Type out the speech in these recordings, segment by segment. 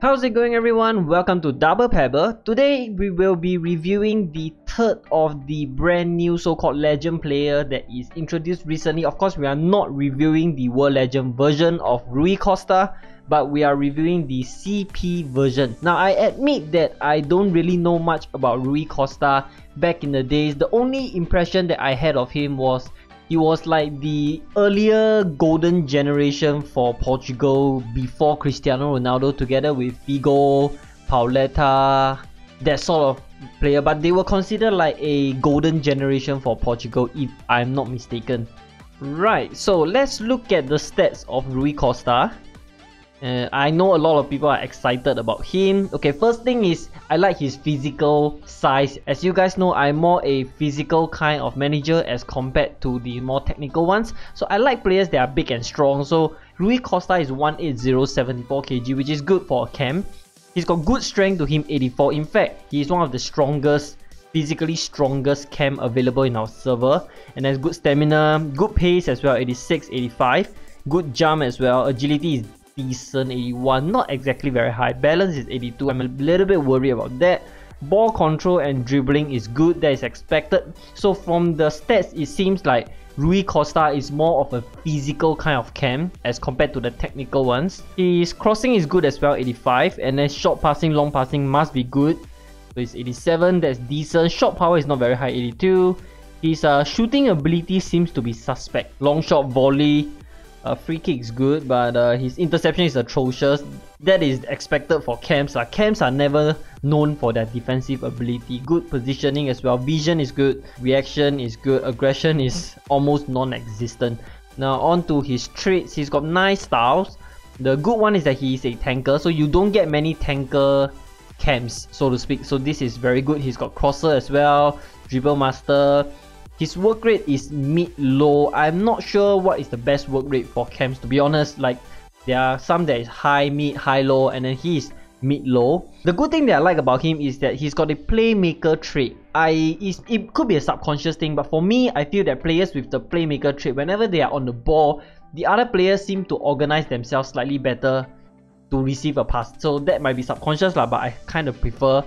How's it going, everyone? Welcome to DoublePebble. Today we will be reviewing the third of the brand new so-called legend player that is introduced recently. Of course, we are not reviewing the World Legend version of Rui Costa, but we are reviewing the CP version. Now, I admit that I don't really know much about Rui Costa back in the days. The only impression that I had of him was he was like the earlier golden generation for Portugal before Cristiano Ronaldo, together with Figo, Pauleta, that sort of player. But they were considered like a golden generation for Portugal, if I'm not mistaken. Right, so let's look at the stats of Rui Costa. I know a lot of people are excited about him. Okay, first thing is I like his physical size. As you guys know, I'm more a physical kind of manager as compared to the more technical ones. So I like players that are big and strong. So Rui Costa is 18074 kg, which is good for a cam. He's got good strength to him, 84. In fact, he is one of the strongest, physically strongest cam available in our server. And has good stamina, good pace as well, 86, 85. Good jump as well. Agility is decent, 81, not exactly very high. Balance is 82. I'm a little bit worried about that. Ball control and dribbling is good, that is expected. So from the stats, it seems like Rui Costa is more of a physical kind of cam as compared to the technical ones. His crossing is good as well, 85, and then short passing, long passing must be good. So it's 87, that's decent. Shot power is not very high, 82. His shooting ability seems to be suspect. Long shot, volley, free kick is good, but his interception is atrocious. That is expected for cams. Cams are never known for their defensive ability. Good positioning as well. Vision is good. Reaction is good. Aggression is almost non-existent. Now on to his traits. He's got nice styles. The good one is that he is a tanker, so you don't get many tanker cams, so to speak. So this is very good. He's got crosser as well. Dribble master. His work rate is mid-low. I'm not sure what is the best work rate for cams, to be honest. Like, there are some that is high, mid, high, low, and then he is mid-low. The good thing that I like about him is that he's got a playmaker trait. It could be a subconscious thing, but for me, I feel that players with the playmaker trait, whenever they are on the ball, the other players seem to organize themselves slightly better to receive a pass. So that might be subconscious, but I kind of prefer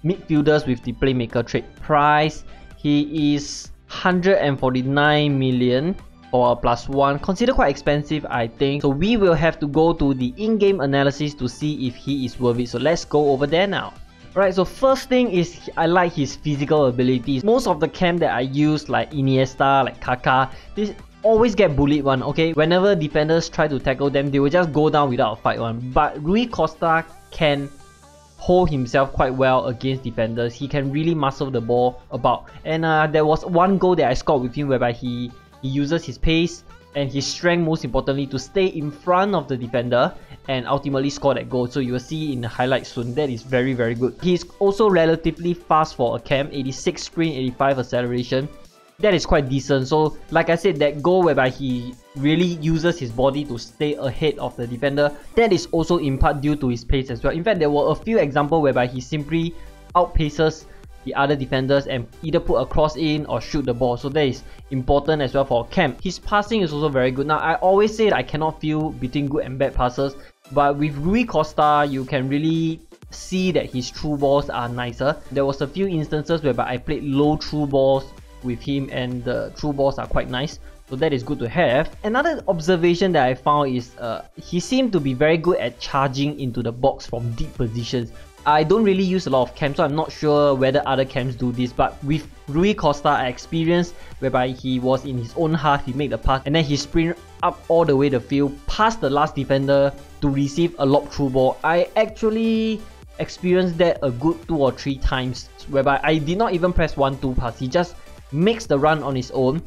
midfielders with the playmaker trait. Price. He is 149 million for a +1. Considered quite expensive, I think. So we will have to go to the in-game analysis to see if he is worth it. So let's go over there now. Alright, so first thing is I like his physical abilities. Most of the cam that I use, like Iniesta, like Kaká, this always get bullied one, okay? Whenever defenders try to tackle them, they will just go down without a fight one. But Rui Costa can hold himself quite well against defenders. He can really muscle the ball about. And there was one goal that I scored with him whereby he uses his pace and his strength, most importantly, to stay in front of the defender and ultimately score that goal. So you will see in the highlights soon. That is very, very good. He's also relatively fast for a cam, 86 sprint, 85 acceleration. That is quite decent. So like I said, that goal whereby he really uses his body to stay ahead of the defender, that is also in part due to his pace as well. In fact, there were a few examples whereby he simply outpaces the other defenders and either put a cross in or shoot the ball. So that is important as well for cam. His passing is also very good. Now, I always say that I cannot feel between good and bad passes, but with Rui Costa, you can really see that his through balls are nicer. There was a few instances whereby I played low through balls with him and the through balls are quite nice, so that is good to have. Another observation that I found is he seemed to be very good at charging into the box from deep positions. I don't really use a lot of cams, so I'm not sure whether other cams do this, but with Rui Costa, I experienced whereby he was in his own half, he made the pass and then he sprint up all the way the field past the last defender to receive a lob through ball. I actually experienced that a good 2 or 3 times whereby I did not even press 1-2 pass. He just makes the run on his own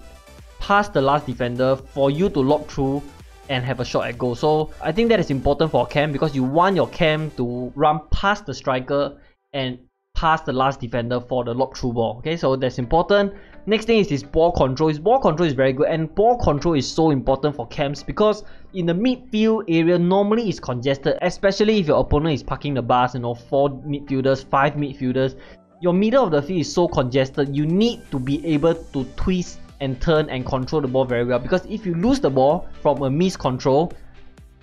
past the last defender for you to lob through and have a shot at goal. So I think that is important for a cam because you want your cam to run past the striker and past the last defender for the lob through ball. Okay, so that's important. Next thing is his ball control. His ball control is very good, and ball control is so important for cams because in the midfield area normally it's congested, especially if your opponent is parking the bus, 4 midfielders, 5 midfielders. Your middle of the field is so congested, you need to be able to twist and turn and control the ball very well, because if you lose the ball from a miscontrol,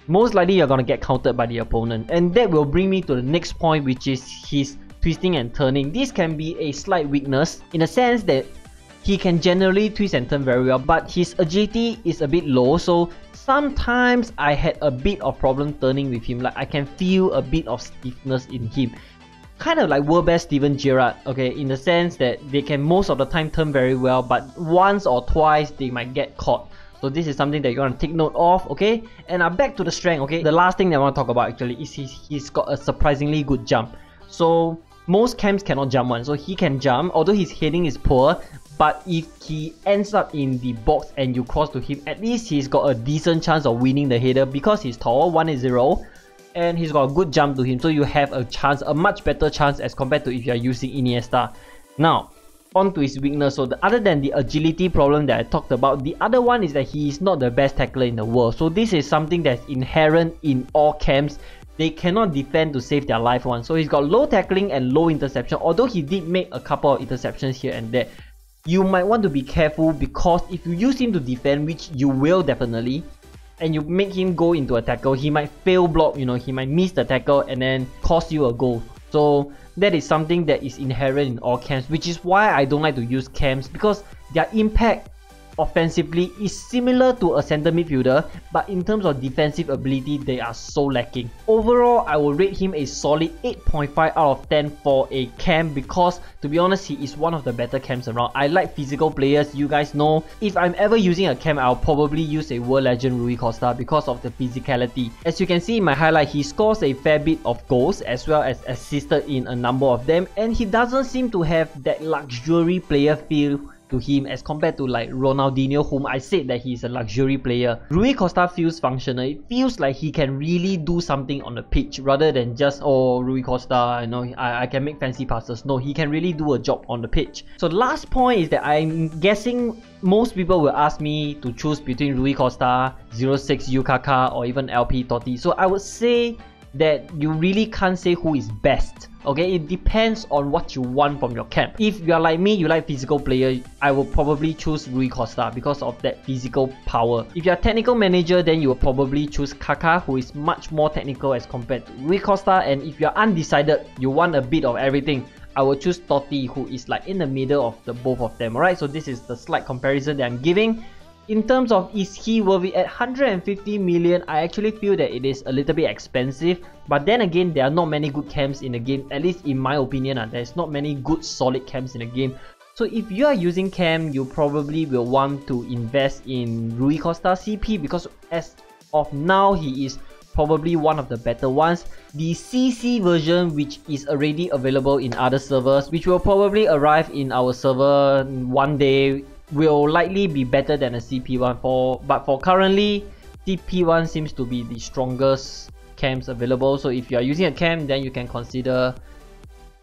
most likely you're gonna get countered by the opponent. And that will bring me to the next point, which is his twisting and turning. This can be a slight weakness in the sense that he can generally twist and turn very well, but his agility is a bit low, so sometimes I had a bit of problem turning with him. Like I can feel a bit of stiffness in him. Kind of like world best Steven Gerrard, okay, in the sense that they can most of the time turn very well, but once or twice they might get caught. So this is something that you want to take note of, okay? And back to the strength, okay? The last thing that I want to talk about actually is he's got a surprisingly good jump. So most camps cannot jump one, so he can jump, although his heading is poor. But if he ends up in the box and you cross to him, at least he's got a decent chance of winning the header because he's tall, 180, and he's got a good jump to him. So you have a chance, a much better chance as compared to if you are using Iniesta. Now, on to his weakness. So other than the agility problem that I talked about, the other one is that he is not the best tackler in the world. So this is something that's inherent in all camps. They cannot defend to save their life one. So he's got low tackling and low interception, although he did make a couple of interceptions here and there. You might want to be careful because if you use him to defend, which you will definitely, and you make him go into a tackle, he might fail block, you know, he might miss the tackle and then cost you a goal. So that is something that is inherent in all camps, which is why I don't like to use camps, because their impact offensively is similar to a center midfielder, but in terms of defensive ability, they are so lacking. Overall, I will rate him a solid 8.5 out of 10 for a camp because, to be honest, he is one of the better camps around. I like physical players, you guys know. If I'm ever using a camp, I'll probably use a world legend Rui Costa because of the physicality. As you can see in my highlight, he scores a fair bit of goals as well as assisted in a number of them, and he doesn't seem to have that luxury player feel to him as compared to like Ronaldinho, whom I said that he's a luxury player. Rui Costa feels functional. It feels like he can really do something on the pitch rather than just, oh, Rui Costa, you know, I can make fancy passes. No, he can really do a job on the pitch. So the last point is that I'm guessing most people will ask me to choose between Rui Costa, 06 Ukaka, or even LP Totti. So I would say that you really can't say who is best. Okay, it depends on what you want from your camp. If you are like me, you like physical player, I will probably choose Rui Costa because of that physical power. If you are technical manager, then you will probably choose Kaká, who is much more technical as compared to Rui Costa. And if you are undecided, you want a bit of everything, I will choose Totti, who is like in the middle of the both of them. Alright, so this is the slight comparison that I'm giving. In terms of is he worthy at 150 million, I actually feel that it is a little bit expensive. But then again, there are not many good camps in the game, at least in my opinion. There's not many good solid camps in the game. So if you are using cam, you probably will want to invest in Rui Costa CP because as of now, he is probably one of the better ones. The CC version, which is already available in other servers, which will probably arrive in our server one day, will likely be better than a CP1 but for currently, CP1 seems to be the strongest camps available. So if you are using a camp, then you can consider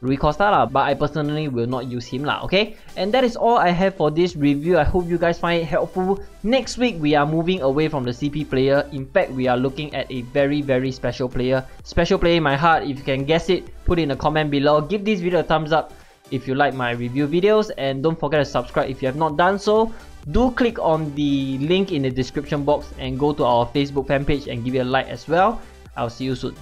Rui Costa lah, but I personally will not use him lah, okay? And that is all I have for this review. I hope you guys find it helpful. Next week, we are moving away from the CP player. In fact, we are looking at a very, very special player. Special player in my heart. If you can guess it, put it in a comment below. Give this video a thumbs up if you like my review videos, and don't forget to subscribe if you have not done so. Do click on the link in the description box and go to our Facebook fan page and give it a like as well. I'll see you soon.